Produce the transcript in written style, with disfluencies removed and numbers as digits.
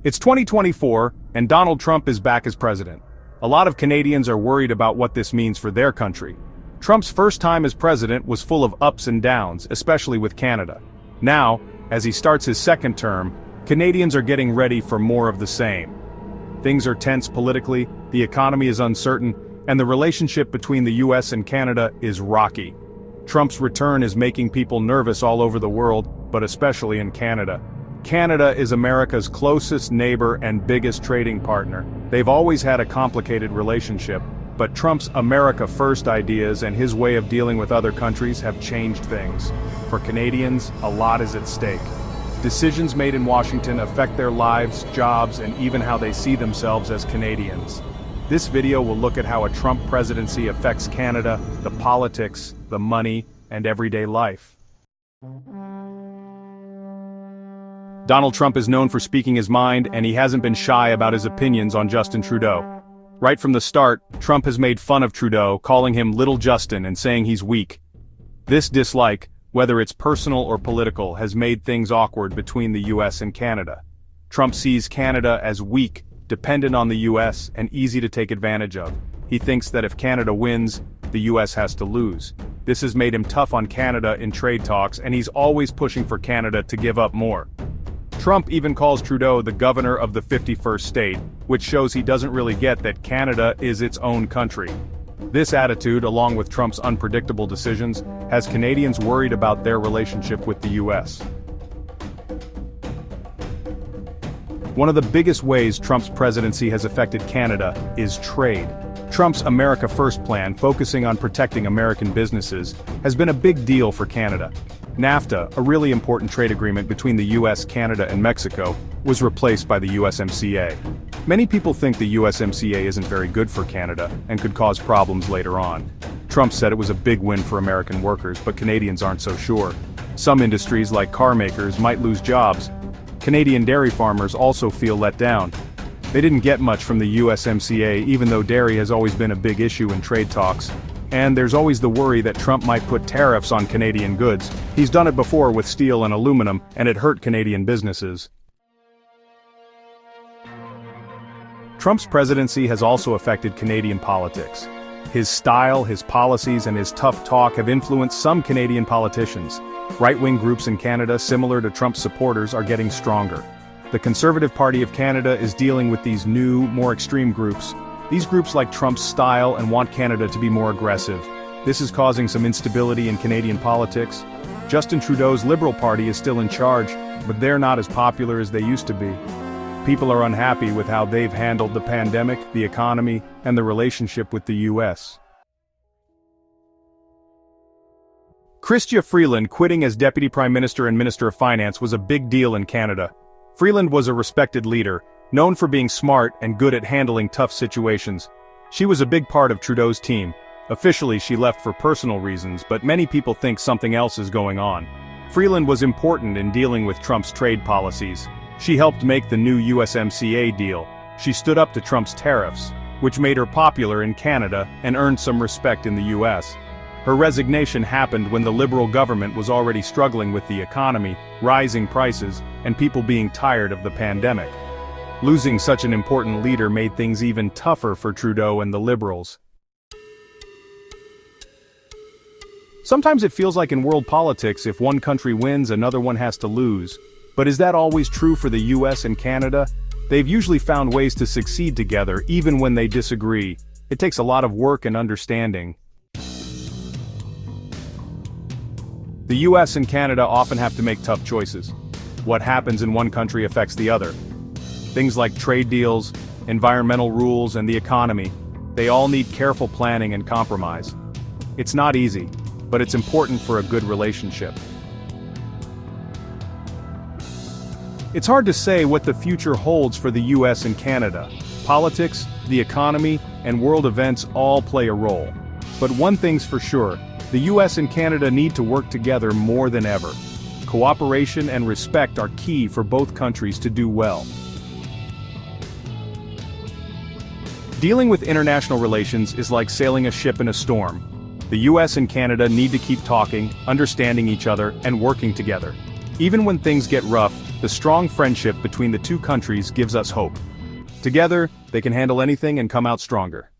It's 2024, and Donald Trump is back as president. A lot of Canadians are worried about what this means for their country. Trump's first time as president was full of ups and downs, especially with Canada. Now, as he starts his second term, Canadians are getting ready for more of the same. Things are tense politically, the economy is uncertain, and the relationship between the US and Canada is rocky. Trump's return is making people nervous all over the world, but especially in Canada. Canada is America's closest neighbor and biggest trading partner. They've always had a complicated relationship, but Trump's America First ideas and his way of dealing with other countries have changed things. For Canadians, a lot is at stake. Decisions made in Washington affect their lives, jobs, and even how they see themselves as Canadians. This video will look at how a Trump presidency affects Canada, the politics, the money, and everyday life. Donald Trump is known for speaking his mind, and he hasn't been shy about his opinions on Justin Trudeau. Right from the start, Trump has made fun of Trudeau, calling him Little Justin and saying he's weak. This dislike, whether it's personal or political, has made things awkward between the US and Canada. Trump sees Canada as weak, dependent on the US, and easy to take advantage of. He thinks that if Canada wins, the US has to lose. This has made him tough on Canada in trade talks, and he's always pushing for Canada to give up more. Trump even calls Trudeau the governor of the 51st state, which shows he doesn't really get that Canada is its own country. This attitude, along with Trump's unpredictable decisions, has Canadians worried about their relationship with the US. One of the biggest ways Trump's presidency has affected Canada is trade. Trump's America First plan, focusing on protecting American businesses, has been a big deal for Canada. NAFTA, a really important trade agreement between the US, Canada, and Mexico, was replaced by the USMCA. Many people think the USMCA isn't very good for Canada and could cause problems later on. Trump said it was a big win for American workers, but Canadians aren't so sure. Some industries, like car makers, might lose jobs. Canadian dairy farmers also feel let down. They didn't get much from the USMCA, even though dairy has always been a big issue in trade talks. And there's always the worry that Trump might put tariffs on Canadian goods. He's done it before with steel and aluminum, and it hurt Canadian businesses. Trump's presidency has also affected Canadian politics. His style, his policies, and his tough talk have influenced some Canadian politicians. Right-wing groups in Canada, similar to Trump's supporters, are getting stronger. The Conservative Party of Canada is dealing with these new, more extreme groups. These groups like Trump's style and want Canada to be more aggressive. This is causing some instability in Canadian politics. Justin Trudeau's Liberal Party is still in charge, but they're not as popular as they used to be. People are unhappy with how they've handled the pandemic, the economy, and the relationship with the US. Chrystia Freeland quitting as Deputy Prime Minister and Minister of Finance was a big deal in Canada. Freeland was a respected leader, known for being smart and good at handling tough situations. She was a big part of Trudeau's team. Officially, she left for personal reasons, but many people think something else is going on. Freeland was important in dealing with Trump's trade policies. She helped make the new USMCA deal. She stood up to Trump's tariffs, which made her popular in Canada and earned some respect in the US. Her resignation happened when the Liberal government was already struggling with the economy, rising prices, and people being tired of the pandemic. Losing such an important leader made things even tougher for Trudeau and the Liberals. Sometimes it feels like in world politics, if one country wins, another one has to lose. But is that always true for the US and Canada? They've usually found ways to succeed together, even when they disagree. It takes a lot of work and understanding. The US and Canada often have to make tough choices. What happens in one country affects the other. Things like trade deals, environmental rules, and the economy, they all need careful planning and compromise. It's not easy, but it's important for a good relationship. It's hard to say what the future holds for the US and Canada. Politics, the economy, and world events all play a role. But one thing's for sure, the US and Canada need to work together more than ever. Cooperation and respect are key for both countries to do well. Dealing with international relations is like sailing a ship in a storm. The US and Canada need to keep talking, understanding each other, and working together. Even when things get rough, the strong friendship between the two countries gives us hope. Together, they can handle anything and come out stronger.